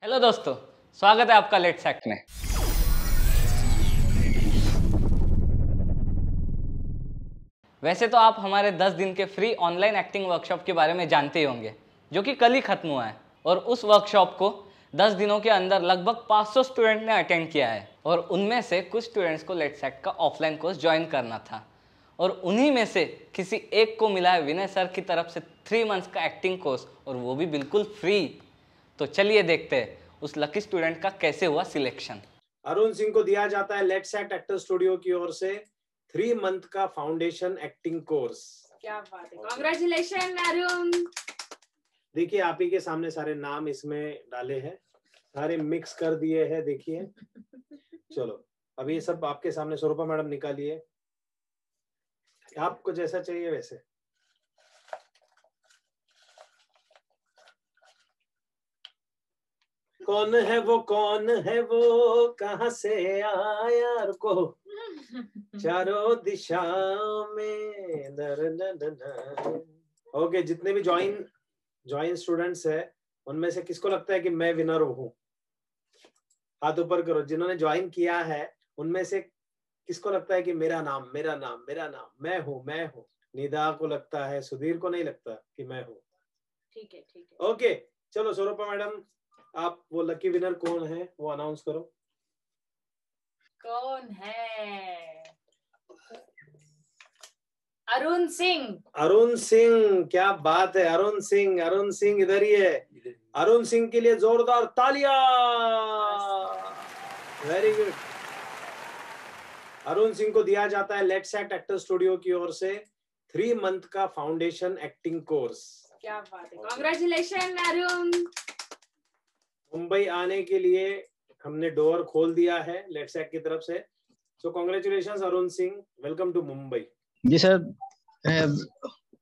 Hello दोस्तों, स्वागत है आपका लेट्स एक्ट में। वैसे तो आप हमारे 10 दिन के फ्री ऑनलाइन एक्टिंग वर्कशॉप के बारे में जानते ही होंगे, जो कि कल ही खत्म हुआ है। और उस वर्कशॉप को 10 दिनों के अंदर लगभग 500 स्टूडेंट ने अटेंड किया है और उनमें से कुछ स्टूडेंट्स को लेट्स एक्ट का ऑफलाइन कोर्स ज्वाइन करना था और उन्हीं में से किसी एक को मिला है विनय सर की तरफ से 3 मंथ्स का एक्टिंग कोर्स, और वो भी बिल्कुल फ्री। तो चलिए देखते हैं उस लकी स्टूडेंट का कैसे हुआ सिलेक्शन। अरुण सिंह को दिया जाता है लेट्स एक्ट एक्टर स्टूडियो की ओर से 3 मंथ का फाउंडेशन एक्टिंग कोर्स। क्या बात है, कांग्रेचुलेशन अरुण। देखिए आप ही के सामने सारे नाम इसमें डाले हैं, सारे मिक्स कर दिए हैं। देखिए चलो अब ये सब आपके सामने। स्वरूपा मैडम निकालिए, आपको जैसा चाहिए वैसे। कौन है वो, कौन है वो, कहाँ से आया, रुको, चारों दिशा में नर नर नर। ओके, जितने भी ज्वाइन स्टूडेंट्स है उनमें से किसको लगता है कि मैं विनर हूँ? हाथ ऊपर करो। जिन्होंने ज्वाइन किया है उनमें से किसको लगता है कि मेरा नाम मेरा नाम मेरा नाम, मैं हूँ मैं हूँ? निदा को लगता है, सुधीर को नहीं लगता कि मैं हूँ। ठीक है ठीक है। ओके चलो स्वरूपा मैडम, आप वो लकी विनर कौन है वो अनाउंस करो। कौन है? अरुण सिंह। अरुण सिंह, क्या बात है। अरुण सिंह इधर ही है। अरुण सिंह के लिए जोरदार तालियां। Very good. अरुण सिंह को दिया जाता है लेट्स एक्ट एक्टर स्टूडियो की ओर से 3 मंथ का फाउंडेशन एक्टिंग कोर्स। क्या बात है, कांग्रेचुलेशन अरुण। मुंबई आने के लिए हमने डोर खोल दिया है लेट्स एक्ट की तरफ से। So congratulations Arun Singh, welcome to Mumbai. जी सर,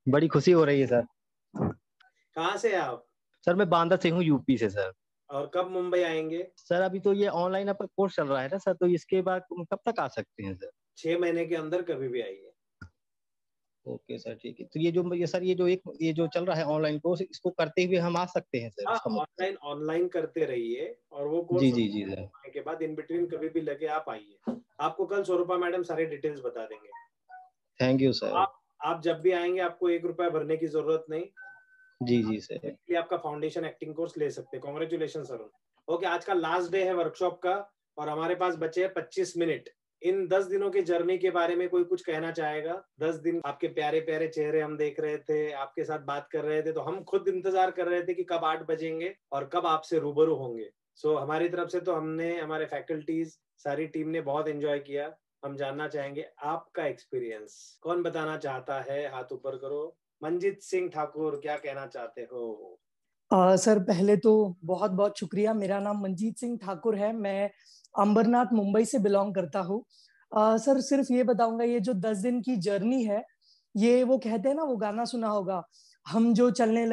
बड़ी खुशी हो रही है सर। कहाँ से आप? सर मैं बांदा से हूँ, यूपी से सर। और कब मुंबई आएंगे? सर अभी तो ये ऑनलाइन आपका कोर्स चल रहा है ना सर, तो इसके बाद कब तक आ सकते हैं सर? 6 महीने के अंदर कभी भी आइए। ओके सर, ठीक है। तो ये जो चल रहा है ऑनलाइन कोर्स, इसको करते हुए हम आ सकते हैं सर? हाँ, ऑनलाइन करते रहिए और वो कोर्स जी जी जी सर। होने के बाद इन बिटवीन कभी भी लगे आप आइए। आपको कल स्वरूपा मैडम सारे डिटेल्स बता देंगे। Thank you sir. आप जब भी आएंगे आपको 1 रुपया भरने की जरूरत नहीं। जी जी सर। इसलिए आपका फाउंडेशन एक्टिंग कोर्स ले सकते हैं। Congratulation sir. ओके, आज का लास्ट डे है वर्कशॉप का और हमारे पास बचे हैं 25 मिनट। इन 10 दिनों की जर्नी के बारे में कोई कुछ कहना चाहेगा? 10 दिन आपके प्यारे प्यारे चेहरे हम देख रहे थे, आपके साथ बात कर रहे थे, तो हम खुद इंतजार कर रहे थे कि कब 8 बजेंगे और कब आपसे रूबरू होंगे। सो हमारी तरफ से तो हमने, हमारे फैकल्टीज, सारी टीम ने बहुत एंजॉय किया। हम जानना चाहेंगे आपका एक्सपीरियंस। कौन बताना चाहता है? हाथ ऊपर करो। मंजीत सिंह ठाकुर, क्या कहना चाहते हो? सर पहले तो बहुत बहुत शुक्रिया। मेरा नाम मंजीत सिंह ठाकुर है, मैं अंबरनाथ मुंबई से बिलोंग करता हूँ। सर सिर्फ ये बताऊंगा, ये जो 10 दिन की जर्नी है, ये वो कहते हैं ना, वो गाना सुना होगा, हम जो चलने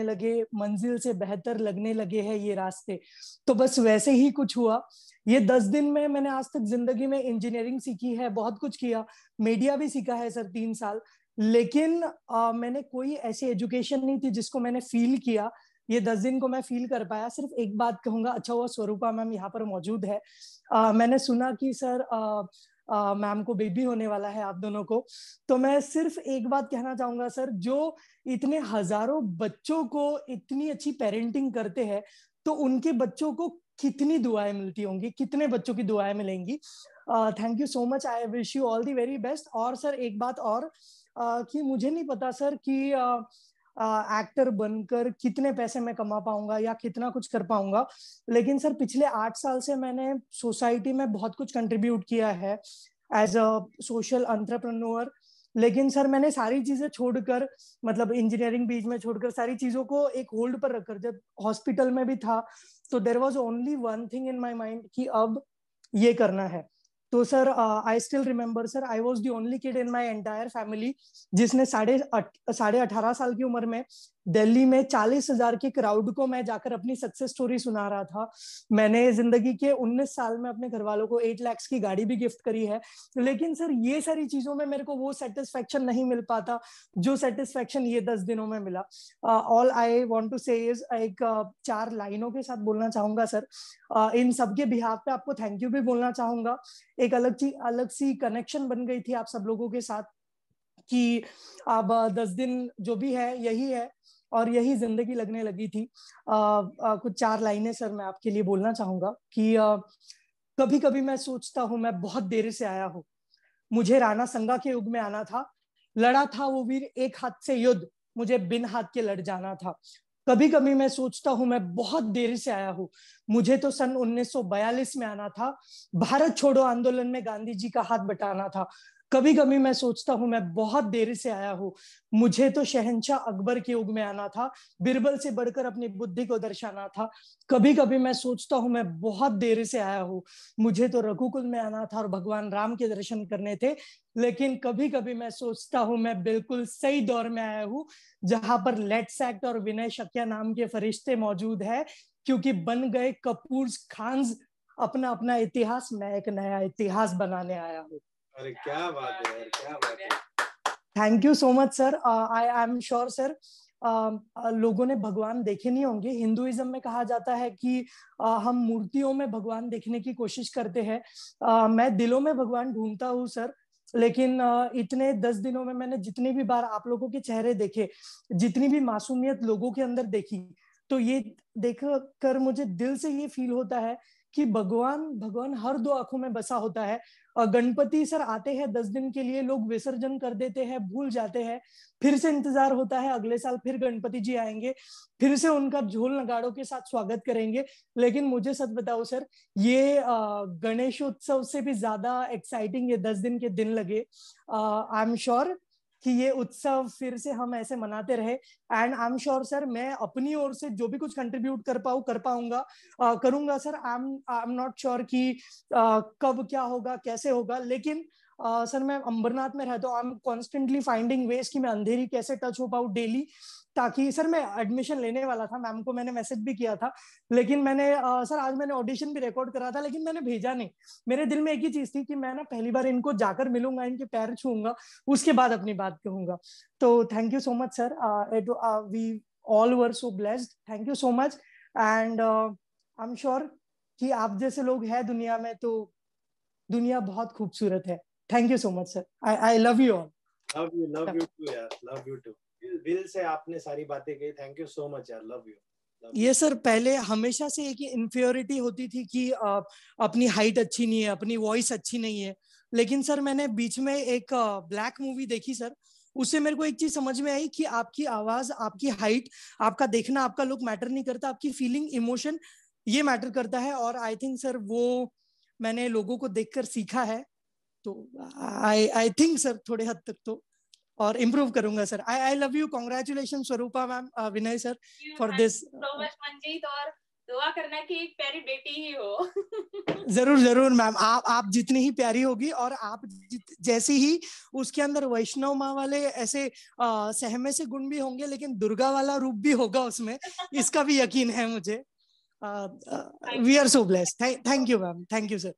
लगे मंजिल से बेहतर लगने लगे हैं ये रास्ते। तो बस वैसे ही कुछ हुआ। ये 10 दिन में मैंने आज तक जिंदगी में इंजीनियरिंग सीखी है, बहुत कुछ किया, मीडिया भी सीखा है सर 3 साल। लेकिन मैंने कोई ऐसी एजुकेशन नहीं थी जिसको मैंने फील किया। ये 10 दिन को मैं फील कर पाया। सिर्फ एक बात कहूंगा, अच्छा हुआ स्वरूपा मैम यहाँ पर मौजूद है। मैंने सुना कि सर मैम को बेबी होने वाला है, आप दोनों को। तो मैं सिर्फ एक बात कहना चाहूंगा सर, जो इतने हजारों बच्चों को इतनी अच्छी पेरेंटिंग करते हैं, तो उनके बच्चों को कितनी दुआएं मिलती होंगी, कितने बच्चों की दुआएं मिलेंगी। Thank you so much, I wish you all the very best. और सर एक बात और, कि मुझे नहीं पता सर कि एक्टर बनकर कितने पैसे मैं कमा पाऊंगा या कितना कुछ कर पाऊंगा, लेकिन सर पिछले 8 साल से मैंने सोसाइटी में बहुत कुछ कंट्रीब्यूट किया है एज अ सोशल एंटरप्रेन्योर। लेकिन सर मैंने सारी चीजें छोड़कर, मतलब इंजीनियरिंग बीच में छोड़कर, सारी चीजों को एक होल्ड पर रखकर, जब हॉस्पिटल में भी था, तो there was only one thing in my mind कि अब ये करना है। तो sir I still remember sir, I was the only kid in my entire family जिसने 18.5 साल की उम्र में दिल्ली में 40,000 के क्राउड को मैं जाकर अपनी सक्सेस स्टोरी सुना रहा था। मैंने जिंदगी के 19 साल में अपने घर वालों को 8 लाख की गाड़ी भी गिफ्ट करी है। लेकिन सर ये सारी चीजों में मेरे को वो सेटिस्फेक्शन नहीं मिल पाता जो सेटिस्फेक्शन ये 10 दिनों में मिला। ऑल आई वांट टू से इज एक 4 लाइनों के साथ बोलना चाहूंगा सर। इन सबके बिहाफ पे आपको थैंक यू भी बोलना चाहूंगा। एक अलग सी कनेक्शन बन गई थी आप सब लोगों के साथ कि अब 10 दिन जो भी है यही है और यही जिंदगी लगने लगी थी। कुछ 4 लाइनें सर मैं आपके लिए बोलना चाहूंगा कि कभी कभी मैं सोचता हूं मैं बहुत देर से आया हूं, मुझे राणा संगा के युग में आना था, लड़ा था वो वीर एक हाथ से युद्ध, मुझे बिन हाथ के लड़ जाना था। कभी कभी मैं सोचता हूं मैं बहुत देर से आया हूं, मुझे तो सन 1942 में आना था, भारत छोड़ो आंदोलन में गांधी जी का हाथ बटाना था। कभी कभी मैं सोचता हूं मैं बहुत देर से आया हूं, मुझे तो शहंशाह अकबर के युग में आना था, बिरबल से बढ़कर अपनी बुद्धि को दर्शाना था। कभी कभी मैं सोचता हूं मैं बहुत देर से आया हूं, मुझे तो रघुकुल में आना था और भगवान राम के दर्शन करने थे। लेकिन कभी कभी मैं सोचता हूं मैं बिल्कुल सही दौर में आया हूं जहां पर लेट्स एक्ट और विनय शक्या नाम के फरिश्ते मौजूद है, क्योंकि बन गए कपूर खान्स अपना अपना इतिहास, मैं एक नया इतिहास बनाने आया हूँ। अरे क्या बात है यार, क्या बात है। Thank you so much sir. I am sure sir लोगों ने भगवान देखे नहीं होंगे। हिंदुइज्म में कहा जाता है कि हम मूर्तियों में भगवान देखने की कोशिश करते हैं। मैं दिलों में भगवान ढूंढता हूँ सर। लेकिन इतने 10 दिनों में मैंने जितनी भी बार आप लोगों के चेहरे देखे, जितनी भी मासूमियत लोगों के अंदर देखी, तो ये देख कर मुझे दिल से ये फील होता है कि भगवान हर 2 आंखों में बसा होता है। गणपति सर आते हैं 10 दिन के लिए, लोग विसर्जन कर देते हैं, भूल जाते हैं, फिर से इंतजार होता है अगले साल फिर गणपति जी आएंगे, फिर से उनका झोल नगाड़ों के साथ स्वागत करेंगे। लेकिन मुझे सच बताओ सर, ये गणेशोत्सव से भी ज्यादा एक्साइटिंग ये 10 दिन के दिन लगे। आई एम श्योर कि ये उत्सव फिर से हम ऐसे मनाते रहे। And I am sure sir मैं अपनी ओर से जो भी कुछ कंट्रीब्यूट कर पाऊंगा करूंगा sir. I am not sure कि कब क्या होगा कैसे होगा, लेकिन सर मैं अंबरनाथ में रहता हूँ। I am constantly finding veg कि मैं अंधेरी कैसे टच हो पाऊँ डेली, ताकि सर मैं एडमिशन लेने वाला था, मैम को मैंने मैसेज भी किया था, लेकिन मैंने सर आज मैंने ऑडिशन भी रिकॉर्ड करा था, लेकिन मैंने भेजा नहीं। मेरे दिल में एक ही चीज थी कि मैं ना पहली बार इनको जाकर मिलूंगा, इनके पैर छूंगा, उसके बाद अपनी बात कहूंगा। तो thank you so much sir, we all were so blessed, thank you so much. And I am sure कि आप जैसे लोग हैं दुनिया में तो दुनिया बहुत खूबसूरत है। Thank you so much sir, I love you all. Love you too यार, लव यू टू। दिल से आपने सारी बातें कही, थैंक यू सो मच यार, लव यू। ये सर पहले हमेशा से एक इन्फ्योरिटी होती थी कि अपनी हाइट अच्छी नहीं है, अपनी वॉइस अच्छी नहीं है। लेकिन सर मैंने बीच में एक ब्लैक मूवी देखी सर, उससे मेरे को एक चीज समझ में आई कि आपकी आवाज, आपकी हाइट, आपका देखना, आपका लुक मैटर नहीं करता, आपकी फीलिंग, इमोशन ये मैटर करता है। और आई थिंक सर वो मैंने लोगों को देखकर सीखा है। तो आई थिंक सर थोड़े हद तक तो और इम्प्रूव करूंगा sir. I love you, congratulation Swarupa ma'am, Vinay sir for this. So much Manjeet, और दुआ करना कि एक प्यारी बेटी ही हो। जरूर जरूर मैम, आप जितनी ही प्यारी होगी और आप जैसी ही उसके अंदर वैष्णव माँ वाले ऐसे सहमे से गुण भी होंगे, लेकिन दुर्गा वाला रूप भी होगा उसमें, इसका भी यकीन है मुझे। We are so blessed. Thank you ma'am, thank you sir.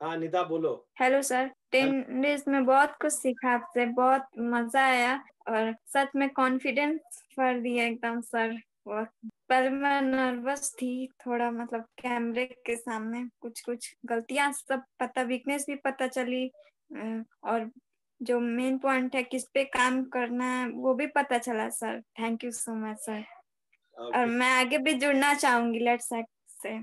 हाँ निदा बोलो। हेलो सर, 10 डेज में बहुत कुछ सीखा आपसे, बहुत मजा आया और सच में कॉन्फिडेंस भर दिया एकदम सर। पहले मैं नर्वस थी थोड़ा, मतलब कैमरे के सामने कुछ गलतियां सब पता, वीकनेस भी पता चली, और जो मेन पॉइंट है किस पे काम करना है वो भी पता चला sir. Thank you so much sir. और मैं आगे भी जुड़ना चाहूंगी लेट्स एक्ट से।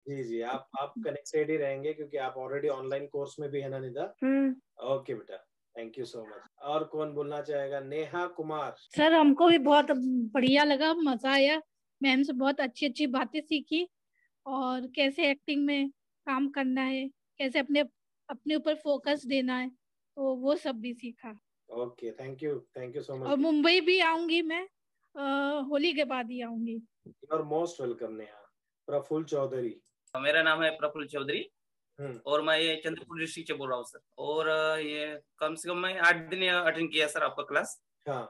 जी आप कनेक्टेड ही रहेंगे क्योंकि आप ऑलरेडी ऑनलाइन कोर्स में भी है ना निदा। ओके बेटा, थैंक यू सो मच। और कौन बोलना चाहेगा? नेहा कुमार। सर हमको भी बहुत बढ़िया लगा, मजा आया, मैम से बहुत अच्छी अच्छी बातें सीखी और कैसे एक्टिंग में काम करना है, कैसे अपने ऊपर फोकस देना है, तो वो सब भी सीखा। Okay, thank you so much. और मुंबई भी आऊंगी मैं, होली के बाद ही आऊंगी। You are most welcome Neha. Praful Chaudhary. मेरा नाम है प्रफुल्ल चौधरी और मैं ये चंद्रपुर डिस्ट्रिक्ट से बोल रहा हूँ सर। और ये कम से कम मैं 8 दिन अटेंड किया सर आपका क्लास। हाँ।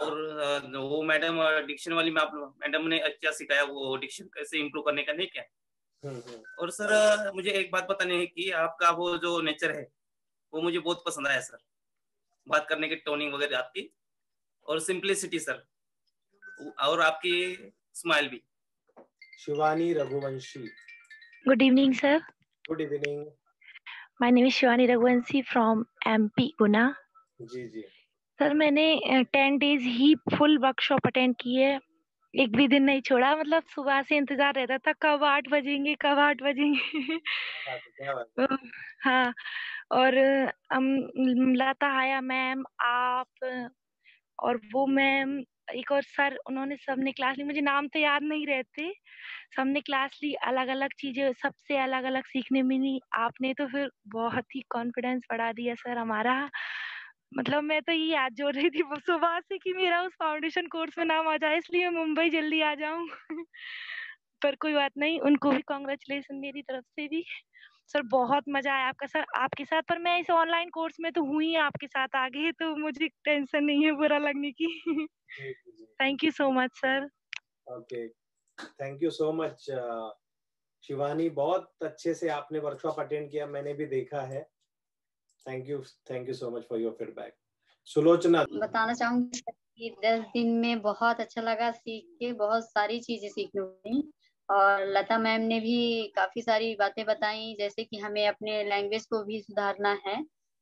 और वो मैडम डिक्शन वाली में आप मैडम ने अच्छा सिखाया, वो डिक्शन कैसे इम्प्रूव करने का, नहीं क्या। और सर मुझे एक बात बतानी है कि आपका वो जो नेचर है वो मुझे बहुत पसंद आया सर, बात करने की टोनिंग वगैरह आपकी, और सिंपलिसिटी सर, और आपकी स्माइल भी। Shivani Raghuvanshi. Good evening, sir. Good evening. My name is Shivani Raghuvanshi from MP, Guna. जी जी। सर मैंने 10 days ही फुल वर्कशॉप अटेंड की है, एक भी दिन नहीं छोड़ा। मतलब सुबह से इंतजार रहता था कब 8 बजेंगे, कब 8 बजेंगे। क्या बात तो, हाँ, और लता हाया मैम, आप और वो मैम, एक और सर, उन्होंने सबने क्लास ली। मुझे नाम तो याद नहीं रहते, सबने क्लास ली, अलग अलग चीजें सबसे अलग अलग सीखने मिली। आपने तो फिर बहुत ही कॉन्फिडेंस बढ़ा दिया सर हमारा। मतलब मैं तो ये याद जोड़ रही थी वो सुबह से कि मेरा उस फाउंडेशन कोर्स में नाम आ जाए, इसलिए मैं मुंबई जल्दी आ जाऊं। पर कोई बात नहीं, उनको भी कॉन्ग्रेचुलेशन मेरी तरफ से भी। सर बहुत मजा आया आपका सर आपके साथ, पर मैं इस ऑनलाइन कोर्स में तो हुई आपके साथ आगे, तो मुझे टेंशन नहीं है बुरा लगने की। Thank you so much sir. Okay, thank you so much Shivani, बहुत अच्छे से आपने वर्कशॉप अटेंड किया, मैंने भी देखा है। Thank you so much for your feedback. Sulochana. बताना चाहूंगी कि 10 दिन में बहुत अच्छा लगा, सीख के बहुत सारी चीजें सीखने मिली। और लता मैम ने भी काफी सारी बातें बताई, जैसे कि हमें अपने लैंग्वेज को भी सुधारना है,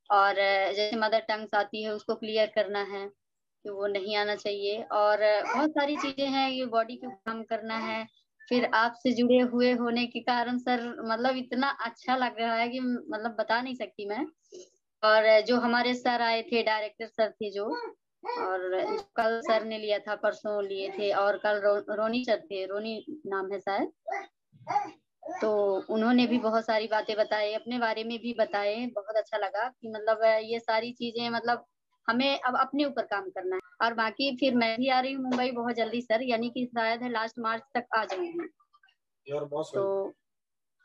और जैसे मदर टंग्स आती है उसको क्लियर करना है कि वो नहीं आना चाहिए, और बहुत सारी चीजें हैं, ये बॉडी को काम करना है। फिर आपसे जुड़े हुए होने के कारण सर मतलब इतना अच्छा लग रहा है कि मतलब बता नहीं सकती मैं। और जो हमारे सर आए थे, डायरेक्टर सर थे जो, और कल सर ने लिया था, परसों लिए थे, और कल रोनी सर थे, रोनी नाम है शायद, तो उन्होंने भी बहुत सारी बातें बताई, अपने बारे में भी बताए। बहुत अच्छा लगा कि मतलब ये सारी चीजें मतलब हमें अब अपने ऊपर काम करना है। और बाकी फिर मैं भी आ रही हूँ मुंबई बहुत जल्दी सर, यानी कि शायद है लास्ट मार्च तक आ जाऊंगी। तो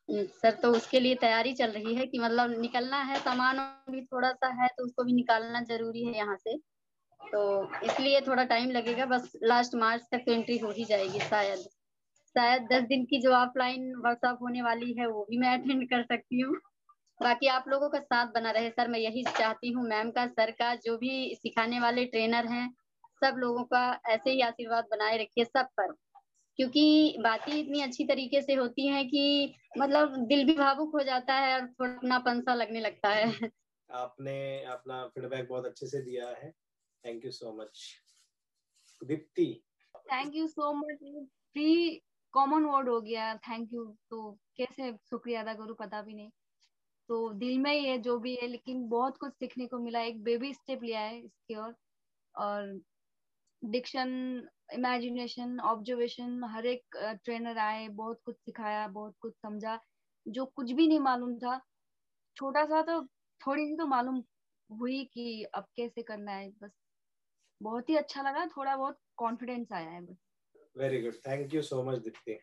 सर तो उसके लिए तैयारी चल रही है कि मतलब निकलना है, सामान भी थोड़ा सा है तो उसको भी निकालना जरूरी है यहाँ से, तो इसलिए थोड़ा टाइम लगेगा। बस लास्ट मार्च तक एंट्री हो ही जाएगी शायद। 10 दिन की जो ऑफलाइन वर्कशॉप होने वाली है वो भी मैं अटेंड कर सकती हूँ। बाकी आप लोगों का साथ बना रहे सर, मैं यही चाहती हूँ। मैम का, सर का, जो भी सिखाने वाले ट्रेनर हैं, सब लोगों का ऐसे ही आशीर्वाद बनाए रखिए सब पर, क्योंकि बातें इतनी अच्छी तरीके से होती हैं कि मतलब दिल भी भावुक हो जाता है और थोड़ा अपनापन सा लगने लगता है। आपने अपना फीडबैक बहुत अच्छे से दिया है, thank you so much. Deepti. Thank you so much. Free common word हो गया थैंक यू, तो कैसे शुक्रिया अदा करूँ पता भी नहीं। तो दिल में ही है जो भी है, लेकिन बहुत कुछ सीखने को मिला, एक बेबी स्टेप लिया है इसकी ओर। और डिक्शन, इमेजिनेशन, ऑब्जर्वेशन, हर एक ट्रेनर आए, बहुत कुछ सिखाया, बहुत कुछ समझा। जो कुछ भी नहीं मालूम था, छोटा सा तो थोड़ी सी तो मालूम हुई कि अब कैसे करना है। बस बहुत ही अच्छा लगा, थोड़ा बहुत कॉन्फिडेंस आया है बस। Very good, thank you so much Deepti.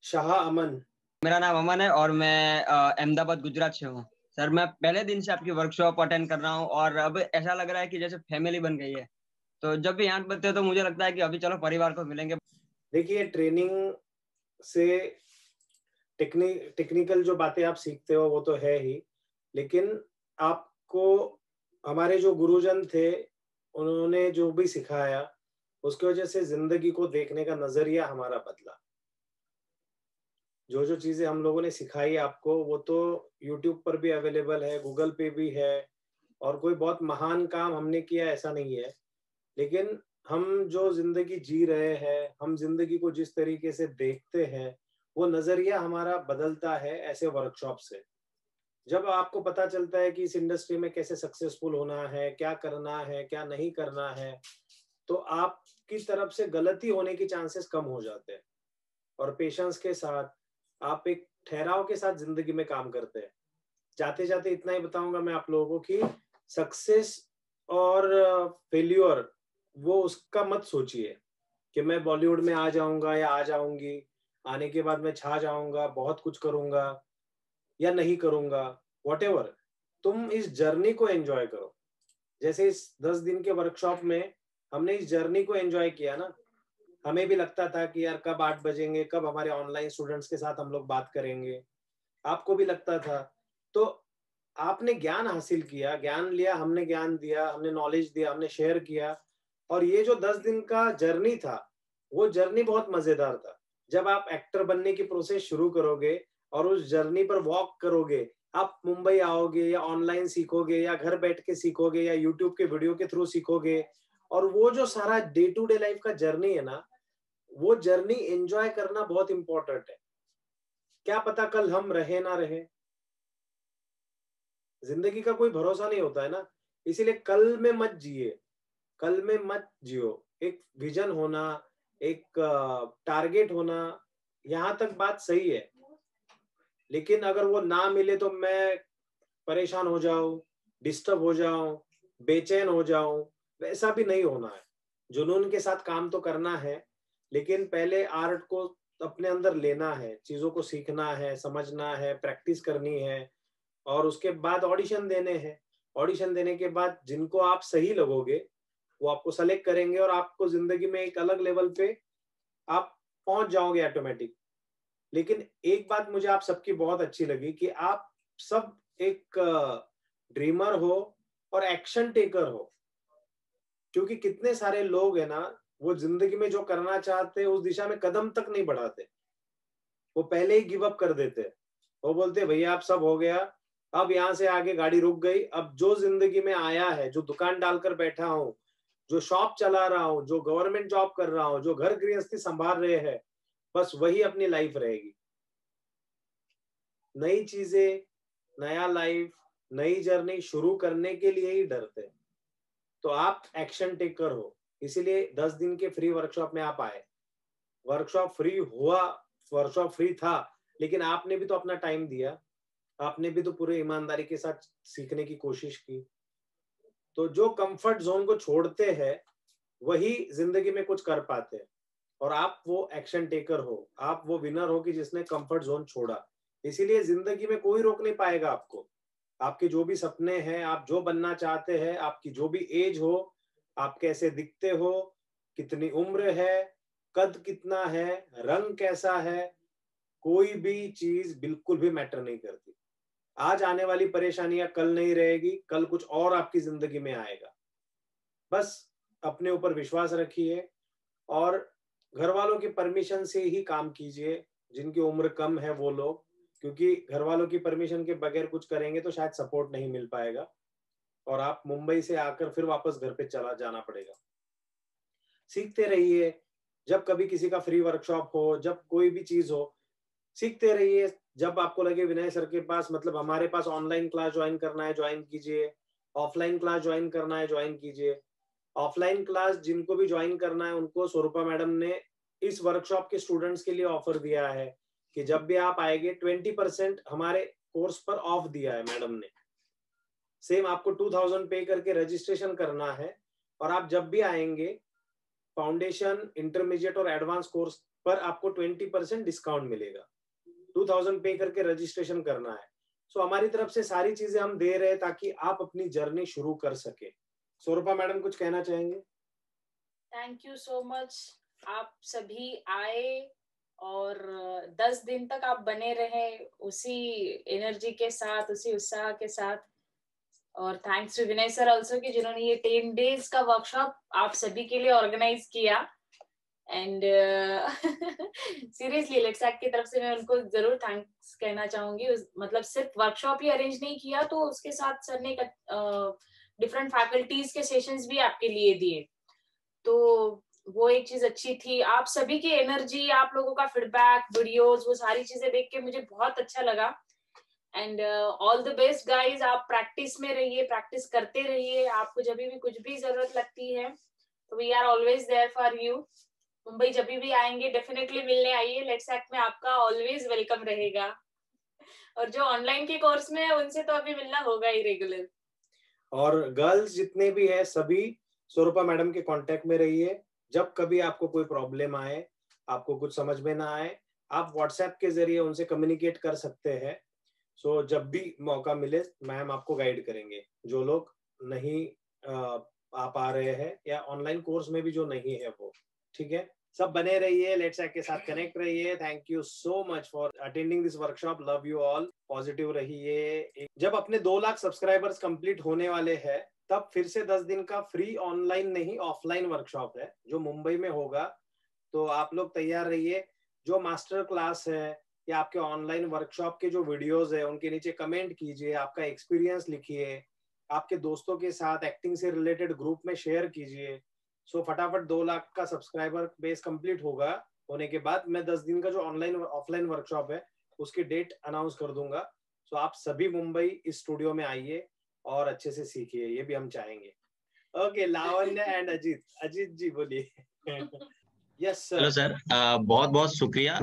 Shah Aman. मेरा नाम अमन है और मैं अहमदाबाद गुजरात से हूँ। सर मैं पहले दिन से आपकी वर्कशॉप अटेंड कर रहा हूँ और अब ऐसा लग रहा है कि जैसे फैमिली बन गई है। तो जब भी यहाँ बनते हैं तो मुझे लगता है कि अभी चलो परिवार को मिलेंगे। देखिए, ट्रेनिंग से टेक्निकल जो बातें आप सीखते हो वो तो है ही, लेकिन आपको हमारे जो गुरुजन थे उन्होंने जो भी सिखाया उसकी वजह से जिंदगी को देखने का नजरिया हमारा बदला। जो जो चीजें हम लोगों ने सिखाई आपको वो तो YouTube पर भी अवेलेबल है, गूगल पे भी है, और कोई बहुत महान काम हमने किया ऐसा नहीं है, लेकिन हम जो जिंदगी जी रहे हैं, हम जिंदगी को जिस तरीके से देखते हैं वो नजरिया हमारा बदलता है ऐसे वर्कशॉप से। जब आपको पता चलता है कि इस इंडस्ट्री में कैसे सक्सेसफुल होना है, क्या करना है, क्या नहीं करना है, तो आपकी तरफ से गलती होने की चांसेस कम हो जाते हैं, और पेशेंस के साथ आप एक ठहराव के साथ जिंदगी में काम करते हैं। जाते जाते इतना ही बताऊंगा मैं आप लोगों को कि सक्सेस और फेल्योर वो उसका मत सोचिए कि मैं बॉलीवुड में आ जाऊंगा या आ जाऊंगी, आने के बाद मैं छा जाऊंगा, बहुत कुछ करूंगा या नहीं करूंगा, व्हाटएवर। तुम इस जर्नी को एंजॉय करो। जैसे इस 10 दिन के वर्कशॉप में हमने इस जर्नी को एंजॉय किया ना। हमें भी लगता था कि यार कब 8 बजेंगे, कब हमारे ऑनलाइन स्टूडेंट्स के साथ हम लोग बात करेंगे, आपको भी लगता था। तो आपने ज्ञान हासिल किया, ज्ञान लिया, हमने ज्ञान दिया, हमने नॉलेज दिया, हमने शेयर किया। और ये जो 10 दिन का जर्नी था, वो जर्नी बहुत मजेदार था। जब आप एक्टर बनने की प्रोसेस शुरू करोगे और उस जर्नी पर वॉक करोगे, आप मुंबई आओगे या ऑनलाइन सीखोगे या घर बैठ के सीखोगे या यूट्यूब के वीडियो के थ्रू सीखोगे, और वो जो सारा डे टू डे लाइफ का जर्नी है ना, वो जर्नी एंजॉय करना बहुत इंपॉर्टेंट है। क्या पता कल हम रहे ना रहे, जिंदगी का कोई भरोसा नहीं होता है ना। इसीलिए कल में मत जिए, कल में मत जियो। एक विजन होना, एक टारगेट होना, यहाँ तक बात सही है, लेकिन अगर वो ना मिले तो मैं परेशान हो जाऊं, डिस्टर्ब हो जाऊं, बेचैन हो जाऊं, वैसा भी नहीं होना है। जुनून के साथ काम तो करना है, लेकिन पहले आर्ट को अपने अंदर लेना है, चीजों को सीखना है, समझना है, प्रैक्टिस करनी है, और उसके बाद ऑडिशन देने हैं। ऑडिशन देने के बाद जिनको आप सही लगोगे वो आपको सेलेक्ट करेंगे, और आपको जिंदगी में एक अलग लेवल पे आप पहुंच जाओगे ऑटोमेटिक। लेकिन एक बात मुझे आप सबकी बहुत अच्छी लगी कि आप सब एक ड्रीमर हो और एक्शन टेकर हो। क्योंकि कितने सारे लोग हैं ना, वो जिंदगी में जो करना चाहते हैं उस दिशा में कदम तक नहीं बढ़ाते, वो पहले ही गिव अप कर देते। वो बोलते भैया अब सब हो गया, अब यहाँ से आगे गाड़ी रुक गई, अब जो जिंदगी में आया है, जो दुकान डालकर बैठा हूँ, जो शॉप चला रहा हूँ, जो गवर्नमेंट जॉब कर रहा हूँ, जो घर गृहस्थी संभाल रहे हैं, बस वही अपनी लाइफ रहेगी। नई चीजें, नया लाइफ, नई जर्नी शुरू करने के लिए ही डरते हैं। तो आप एक्शन टेकर हो, इसीलिए 10 दिन के फ्री वर्कशॉप में आप आए। वर्कशॉप फ्री हुआ, वर्कशॉप फ्री था, लेकिन आपने भी तो अपना टाइम दिया, आपने भी तो पूरे ईमानदारी के साथ सीखने की कोशिश की। तो जो कंफर्ट जोन को छोड़ते हैं वही जिंदगी में कुछ कर पाते हैं, और आप वो एक्शन टेकर हो, आप वो विनर हो कि जिसने कंफर्ट जोन छोड़ा। इसीलिए जिंदगी में कोई रोक नहीं पाएगा आपको। आपके जो भी सपने हैं, आप जो बनना चाहते हैं, आपकी जो भी एज हो, आप कैसे दिखते हो, कितनी उम्र है, कद कितना है, रंग कैसा है, कोई भी चीज बिल्कुल भी मैटर नहीं करती। आज आने वाली परेशानियां कल नहीं रहेगी, कल कुछ और आपकी जिंदगी में आएगा। बस अपने ऊपर विश्वास रखिए और घर वालों की परमिशन से ही काम कीजिए। जिनकी उम्र कम है वो लोग, क्योंकि घर वालों की परमिशन के बगैर कुछ करेंगे तो शायद सपोर्ट नहीं मिल पाएगा, और आप मुंबई से आकर फिर वापस घर पे चला जाना पड़ेगा। सीखते रहिए, जब कभी किसी का फ्री वर्कशॉप हो, जब कोई भी चीज हो, सीखते रहिए। जब आपको लगे विनय सर के पास, मतलब हमारे पास ऑनलाइन क्लास ज्वाइन करना है, ज्वाइन कीजिए। ऑफलाइन क्लास ज्वाइन करना है, ज्वाइन कीजिए। ऑफलाइन क्लास जिनको भी ज्वाइन करना है उनको स्वरूपा मैडम ने इस वर्कशॉप के स्टूडेंट्स के लिए ऑफर दिया है कि जब भी आप आएंगे 20% हमारे कोर्स पर ऑफ दिया है मैडम ने। सेम आपको 2000 पे करके रजिस्ट्रेशन करना है, और आप जब भी आएंगे फाउंडेशन, इंटरमीडिएट और एडवांस कोर्स पर आपको 20% डिस्काउंट मिलेगा। 2000 पे करके रजिस्ट्रेशन करना है। सो हमारी तरफ से सारी चीजें हम दे रहे हैं ताकि आप अपनी जर्नी शुरू कर सके। स्वरूपा मैडम कुछ कहना चाहेंगे? Thank you so much. आप सभी आए और 10 दिन तक आप बने रहे उसी एनर्जी के साथ, उसी उत्साह के साथ। और thanks to Vinay sir also कि जिन्होंने ये 10 डेज का वर्कशॉप आप सभी के लिए ऑर्गेनाइज किया। एंड सीरियसली लेट्सैक की तरफ से मैं उनको जरूर थैंक्स कहना चाहूंगी। मतलब सिर्फ वर्कशॉप ही अरेंज नहीं किया, तो उसके साथ सर ने डिफरेंट फैकल्टीज के सेशंस भी आपके लिए दिए, तो वो एक चीज अच्छी थी। आप सभी की एनर्जी, आप लोगों का फीडबैक, वीडियोस, वो सारी चीजें देख के मुझे बहुत अच्छा लगा। And all the best guys. आप प्रैक्टिस में रहिए, प्रैक्टिस करते रहिए। आपको जब भी कुछ भी जरूरत लगती है तो we are always there for you. Mumbai जब भी आएंगे डेफिनेटली मिलने आइए। लेट्सैक में आपका ऑलवेज वेलकम रहेगा। और जो ऑनलाइन के कोर्स में है उनसे तो अभी मिलना होगा ही रेगुलर। और गर्ल्स जितने भी है सभी स्वरूपा मैडम के कांटेक्ट में रहिए। जब कभी आपको कोई प्रॉब्लम आए, आपको कुछ समझ में ना आए, आप व्हाट्सएप के जरिए उनसे कम्युनिकेट कर सकते हैं। जब भी मौका मिले मैम आपको गाइड करेंगे। जो लोग नहीं आप आ रहे हैं या ऑनलाइन कोर्स में भी जो नहीं है वो, ठीक है। सब बने रहिए, लेट्स एक्ट के साथ कनेक्ट रहिए। Thank you so much for attending this workshop. Love you all, positive रहिए। जब अपने 2 लाख सब्सक्राइबर्स कंप्लीट होने वाले हैं तब फिर से 10 दिन का फ्री ऑनलाइन नहीं ऑफलाइन वर्कशॉप है जो मुंबई में होगा। तो आप लोग तैयार रहिए। जो मास्टर क्लास है या आपके ऑनलाइन वर्कशॉप के जो वीडियोस है उनके नीचे कमेंट कीजिए, आपका एक्सपीरियंस लिखिए, आपके दोस्तों के साथ एक्टिंग से रिलेटेड ग्रुप में शेयर कीजिए। सो फटाफट 2 लाख का सब्सक्राइबर बेस कंप्लीट होगा, होने के बाद मैं 10 दिन का जो ऑनलाइन ऑफलाइन वर्कशॉप है उसकी डेट अनाउंस कर दूंगा। सो आप सभी मुंबई इस स्टूडियो में आइए और अच्छे से सीखिए, ये भी हम चाहेंगे। ओके, लावण्य एंड अजीत जी बोलिए। Yes sir. हेलो सर, बहुत बहुत शुक्रिया।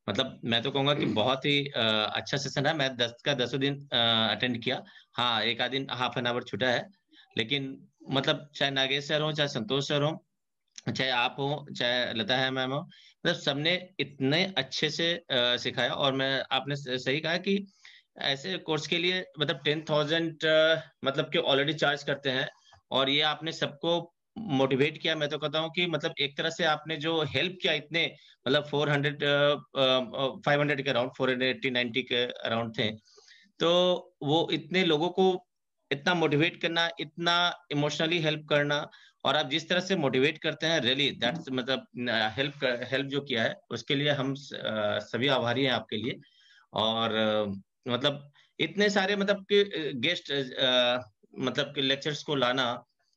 मतलब मैं तो कहूँगा कि बहुत ही अच्छा सेशन है। मैं 10 का 10 दिन अटेंड किया। हाँ, एक आध दिन हाफ एन आवर छूटा है, लेकिन मतलब चाहे नागेश सर हो, चाहे संतोष सर हो, चाहे आप हो, चाहे लता है मैम हो, मतलब सबने इतने अच्छे से सिखाया। और मैं आपने सही कहा कि ऐसे कोर्स के लिए मतलब 10,000 मतलब कि ऑलरेडी चार्ज करते हैं, और ये आपने सबको मोटिवेट किया। मैं तो कहता हूँ कि मतलब एक तरह से आपने जो हेल्प किया, इतने मतलब 400 500 के अराउंड, 480 90 के अराउंड थे, तो वो इतने लोगों को इतना मोटिवेट करना, इतना इमोशनली हेल्प करना, और आप जिस तरह से मोटिवेट करते हैं, रियली दैट्स मतलब हेल्प जो किया है उसके लिए हम सभी आभारी हैं आपके लिए। और मतलब इतने सारे मतलब कि गेस्ट मतलब कि लेक्चर्स को लाना,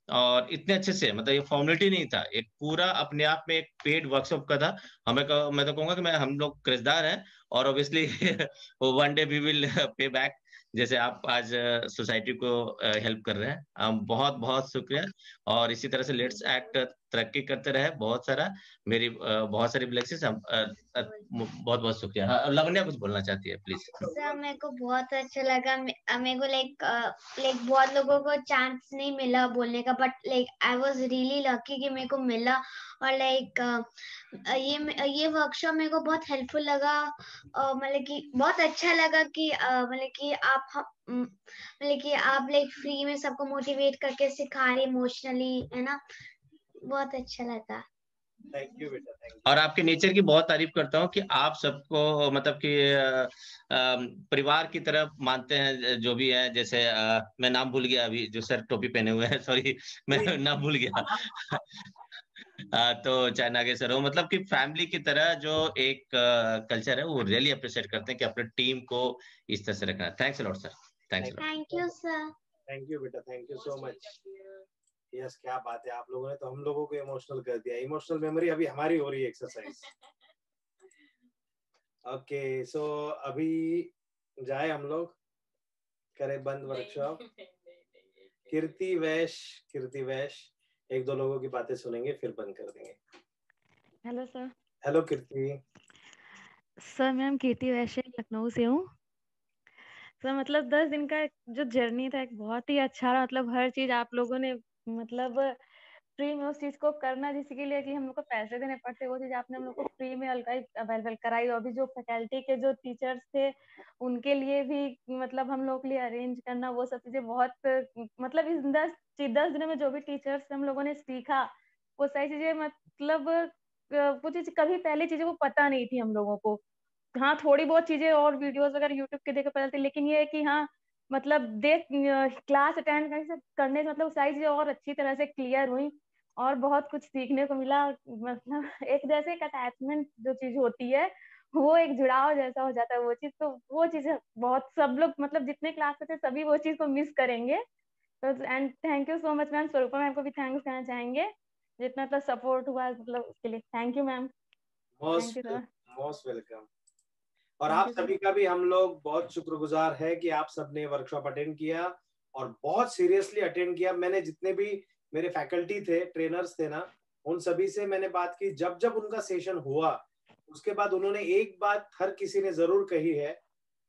और इतने अच्छे से, मतलब ये फॉर्मेलिटी नहीं था, एक पूरा अपने आप में एक पेड वर्कशॉप का था। मैं तो कहूंगा कि हम लोग कर्जदार हैं, और obviously one day we will pay back, जैसे आप आज सोसाइटी को हेल्प कर रहे हैं। बहुत बहुत शुक्रिया, और इसी तरह से लेट्स एक्ट तरक्की करते रहे। बहुत सारा मेरी बहुत सारी ब्लेसिंग्स। बहुत बहुत शुक्रिया। हाँ, लवण्या कुछ बोलना चाहती है, प्लीज। सर मेरे को बहुत अच्छा लगा। मेरे को लाइक बहुत लोगों को चांस नहीं मिला बोलने का, but like I was really lucky कि मेरे को मिला। और लाइक ये वर्कशॉप मेरे को बहुत हेल्पफुल लगा। मतलब कि बहुत अच्छा लगा कि मतलब कि आप लाइक फ्री में सबको मोटिवेट करके सिखा रहे इमोशनली, है ना। बहुत अच्छा लगा। थैंक यू बेटा, थैंक यू। और आपके नेचर की बहुत तारीफ करता हूँ कि आप सबको मतलब कि परिवार की तरह मानते हैं, जो भी है। जैसे मैं नाम भूल गया अभी, जो सर टोपी पहने हुए हैं, सॉरी मैं नाम भूल गया। तो चाहे नागेश सर हो, मतलब कि फैमिली की तरह जो एक कल्चर है, वो रियली अप्रिशिएट करते हैं कि अपने टीम को इस तरह से रखना है। Thanks a lot sir, thanks a lot. Thank you sir. Thank you बेटा, thank you so much. Yes, क्या बात है, आप लोगों ने तो हम लोगों को इमोशनल कर दिया। इमोशनल मेमोरी अभी हमारी हो रही है एक्सरसाइज। ओके, सो अभी जाए हम लोग, करें बंद वर्कशॉप। कीर्ति वैश एक दो लोगों की बातें सुनेंगे, फिर बंद कर देंगे। Hello sir. हेलो कीर्ति। सर मैं कीर्ति वैश्य लखनऊ से हूँ। सर मतलब 10 दिन का जो जर्नी था एक बहुत ही अच्छा रहा। मतलब हर चीज आप लोगों ने मतलब फ्री में उस चीज को करना, जिसके लिए कि हम लोग को पैसे देने पड़ते, वो चीज आपने हम लोग को फ्री में अवेलेबल कराई। और भी जो फैकल्टी के जो टीचर्स थे उनके लिए भी मतलब हम लोग के लिए अरेंज करना, वो सब चीजें बहुत मतलब इस 10 दिनों में जो भी टीचर्स हम लोगों ने सीखा, वो सारी चीजें मतलब वो चीज कभी पहले चीजें वो पता नहीं थी हम लोगों को। हाँ थोड़ी बहुत चीजें और वीडियोस वगैरह यूट्यूब के देख के पता चलती, लेकिन ये है कि हाँ मतलब देख क्लास अटेंड करने से मतलब सारी चीजें और अच्छी तरह से क्लियर हुई, और बहुत कुछ सीखने को मिला। मतलब एक जैसे एक अटैचमेंट जो चीज होती है, वो एक जुड़ाव जैसा हो जाता है वो चीज। तो वो चीज बहुत सब लोग मतलब जितने क्लास में थे सभी वो चीज को मिस करेंगे। तो and thank you so much ma'am. Swarupa ma'am को भी थैंक्स कहना चाहेंगे, जितना मतलब सपोर्ट हुआ मतलब उसके लिए thank you ma'am. Thank you sir. Most welcome. और आप सभी का भी हम लोग बहुत शुक्रगुजार है कि आप सबने वर्कशॉप अटेंड किया और बहुत सीरियसली अटेंड किया। मैंने जितने भी मेरे फैकल्टी थे, ट्रेनर्स थे ना, उन सभी से मैंने बात की। जब जब उनका सेशन हुआ उसके बाद उन्होंने एक बात हर किसी ने जरूर कही है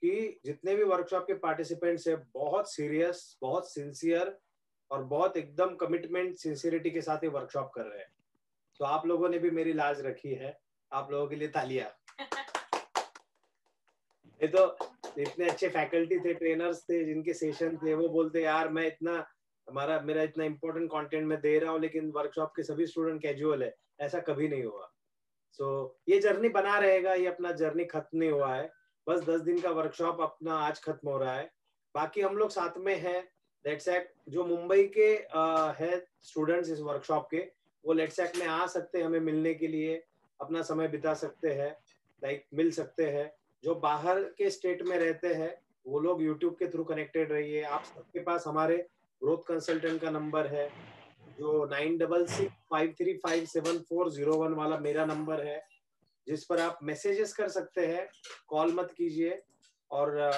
कि जितने भी वर्कशॉप के पार्टिसिपेंट्स है बहुत सीरियस, बहुत सिंसियर और बहुत एकदम कमिटमेंट सिंसियरिटी के साथ ये वर्कशॉप कर रहे हैं। तो आप लोगों ने भी मेरी लाज रखी है, आप लोगों के लिए तालियां। ये तो इतने अच्छे फैकल्टी थे, ट्रेनर्स थे, जिनके सेशन थे, वो बोलते यार मैं इतना मेरा इतना इंपॉर्टेंट कंटेंट मैं दे रहा हूँ लेकिन वर्कशॉप के सभी स्टूडेंट कैजुअल है, ऐसा कभी नहीं हुआ। ये जर्नी बना रहेगा, ये अपना जर्नी खत्म नहीं हुआ है। बस 10 दिन का वर्कशॉप अपना आज खत्म हो रहा है, बाकी हम लोग साथ में हैं। लेट्स एक्ट जो मुंबई के है स्टूडेंट्स इस वर्कशॉप के, वो लेट्स एक्ट में आ सकते हैं, हमें मिलने के लिए अपना समय बिता सकते हैं, मिल सकते हैं। जो बाहर के स्टेट में रहते हैं वो लोग यूट्यूब के थ्रू कनेक्टेड रहिए। आप सबके पास हमारे ग्रोथ कंसल्टेंट का नंबर है जो 9665357401 वाला मेरा नंबर है, जिस पर आप मैसेजेस कर सकते हैं, कॉल मत कीजिए। और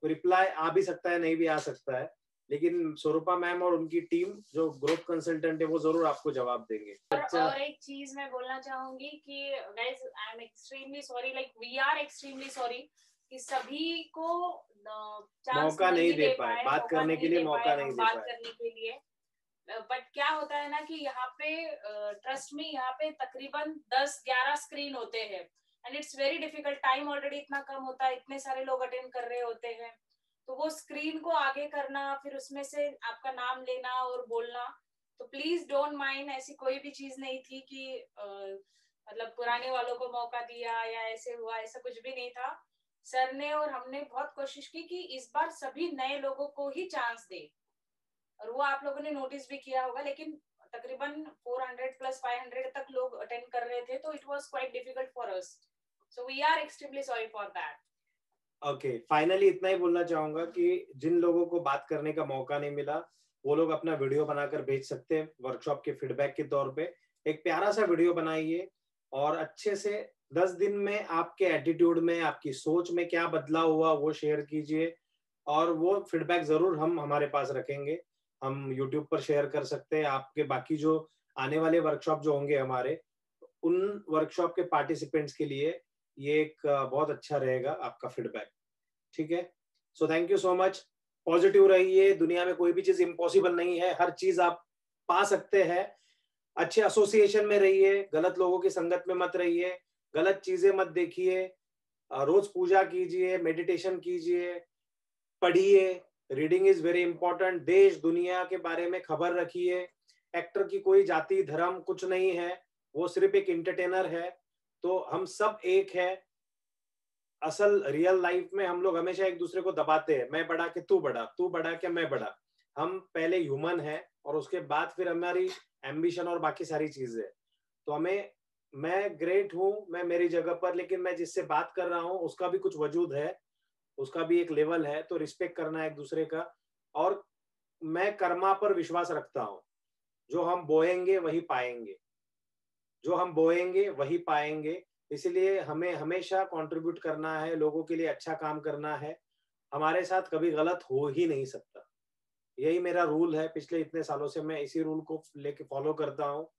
रिप्लाई आ भी सकता है, नहीं भी आ सकता है, लेकिन स्वरूपा मैम और उनकी टीम जो ग्रोथ कंसल्टेंट है वो जरूर आपको जवाब देंगे। और एक चीज मैं बोलना चाहूंगी कि guys I am extremely sorry, like we are extremely sorry कि सभी को मौका नहीं दे पाए, बात करने के लिए मौका नहीं दे पाए, बात करने के लिए। बट क्या होता है ना कि यहाँ पे ट्रस्ट में यहाँ पे तकरीबन 10-11 स्क्रीन होते हैं and it's very difficult. Time already इतना कम होता है, इतने सारे लोग अटेंड कर रहे होते हैं, तो वो स्क्रीन को आगे करना, फिर उसमें से आपका नाम लेना और बोलना, तो प्लीज डोंट माइंड। ऐसी कोई भी चीज नहीं थी कि मतलब पुराने वालों को मौका दिया या ऐसे हुआ, ऐसा कुछ भी नहीं था। सर ने और हमने बहुत कोशिश की कि इस बार सभी नए लोगों को ही चांस दे, और वो आप लोगों ने नोटिस भी किया होगा। लेकिन तकरीबन 400 प्लस 500 तक लोग अटेंड कर रहे थे, तो it was quite difficult for us, so we are extremely sorry for that. Okay, finally इतना ही बोलना चाहूंगा कि जिन लोगों को बात करने का मौका नहीं मिला वो लोग अपना वीडियो बनाकर भेज सकते हैं वर्कशॉप के फीडबैक के तौर पे। एक प्यारा सा वीडियो बनाइए और अच्छे से 10 दिन में आपके एटीट्यूड में, आपकी सोच में क्या बदलाव हुआ वो शेयर कीजिए, और वो फीडबैक जरूर हम हमारे पास रखेंगे। हम यूट्यूब पर शेयर कर सकते हैं। आपके बाकी जो आने वाले वर्कशॉप जो होंगे हमारे, उन वर्कशॉप के पार्टिसिपेंट्स के लिए ये एक बहुत अच्छा रहेगा आपका फीडबैक, ठीक है। सो thank you so much. Positive रहिए, दुनिया में कोई भी चीज इम्पॉसिबल नहीं है, हर चीज आप पा सकते हैं। अच्छे एसोसिएशन में रहिए, गलत लोगों की संगत में मत रहिए, गलत चीजें मत देखिए, रोज पूजा कीजिए, मेडिटेशन कीजिए, पढ़िए, रीडिंग इज वेरी इंपॉर्टेंट। देश दुनिया के बारे में खबर रखिए। एक्टर की कोई जाति धर्म कुछ नहीं है, वो सिर्फ एक एंटरटेनर है। तो हम सब एक है। असल रियल लाइफ में हम लोग हमेशा एक दूसरे को दबाते हैं, मैं बड़ा कि तू बड़ा, तू बड़ा कि मैं बड़ा। हम पहले ह्यूमन है और उसके बाद फिर हमारी एम्बिशन और बाकी सारी चीजें। तो हमें, मैं ग्रेट हूँ, मैं मेरी जगह पर, लेकिन मैं जिससे बात कर रहा हूँ उसका भी कुछ वजूद है, उसका भी एक लेवल है, तो रिस्पेक्ट करना एक दूसरे का। और मैं कर्मा पर विश्वास रखता हूँ, जो हम बोएंगे वही पाएंगे, जो हम बोएंगे वही पाएंगे। इसलिए हमें हमेशा कंट्रीब्यूट करना है, लोगों के लिए अच्छा काम करना है। हमारे साथ कभी गलत हो ही नहीं सकता, यही मेरा रूल है। पिछले इतने सालों से मैं इसी रूल को लेके फॉलो करता हूँ,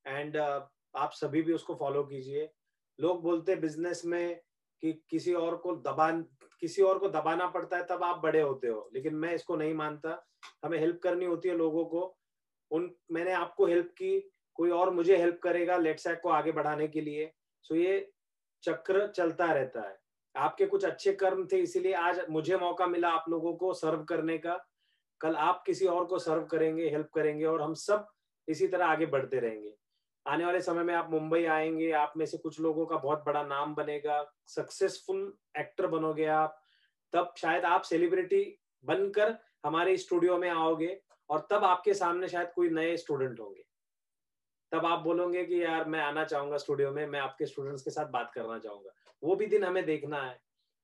एंड आप सभी भी उसको फॉलो कीजिए। लोग बोलते हैं बिजनेस में कि किसी और को दबाना पड़ता है तब आप बड़े होते हो, लेकिन मैं इसको नहीं मानता। हमें हेल्प करनी होती है लोगों को। मैंने आपको हेल्प की, कोई और मुझे हेल्प करेगा लेट्स एक्ट को आगे बढ़ाने के लिए। सो ये चक्र चलता रहता है। आपके कुछ अच्छे कर्म थे, इसीलिए आज मुझे मौका मिला आप लोगों को सर्व करने का। कल आप किसी और को सर्व करेंगे, हेल्प करेंगे, और हम सब इसी तरह आगे बढ़ते रहेंगे। आने वाले समय में आप मुंबई आएंगे, आप में से कुछ लोगों का बहुत बड़ा नाम बनेगा, सक्सेसफुल एक्टर बनोगे आप। तब शायद आप सेलिब्रिटी बनकर हमारे स्टूडियो में आओगे, और तब आपके सामने शायद कोई नए स्टूडेंट होंगे। तब आप बोलोगे कि यार मैं आना चाहूंगा स्टूडियो में, मैं आपके स्टूडेंट्स के साथ बात करना चाहूंगा। वो भी दिन हमें देखना है।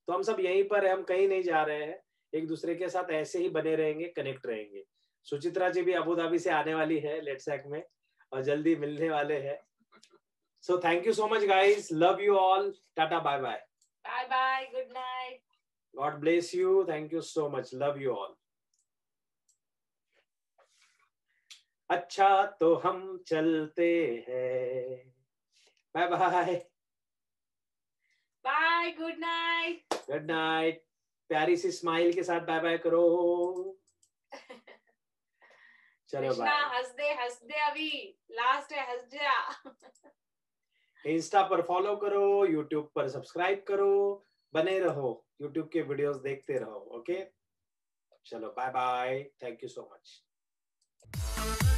तो हम सब यहीं पर है, हम कहीं नहीं जा रहे हैं, एक दूसरे के साथ ऐसे ही बने रहेंगे, कनेक्ट रहेंगे। सुचित्रा जी भी अबू धाबी से आने वाली है लेट्स एक्ट में, और जल्दी मिलने वाले हैं। So thank you so much guys, love you all, tata bye bye, bye bye, good night, God bless you, thank you so much, love you all. अच्छा तो हम चलते हैं, bye bye, bye, good night, good night. प्यारी सी smile के साथ bye bye करो। चलो कृष्णा बाय। हंस दे अभी लास्ट है, हंस जा। इंस्टा पर फॉलो करो, यूट्यूब पर सब्सक्राइब करो, बने रहो, यूट्यूब के वीडियोस देखते रहो। ओके, चलो bye bye, thank you so much. Much.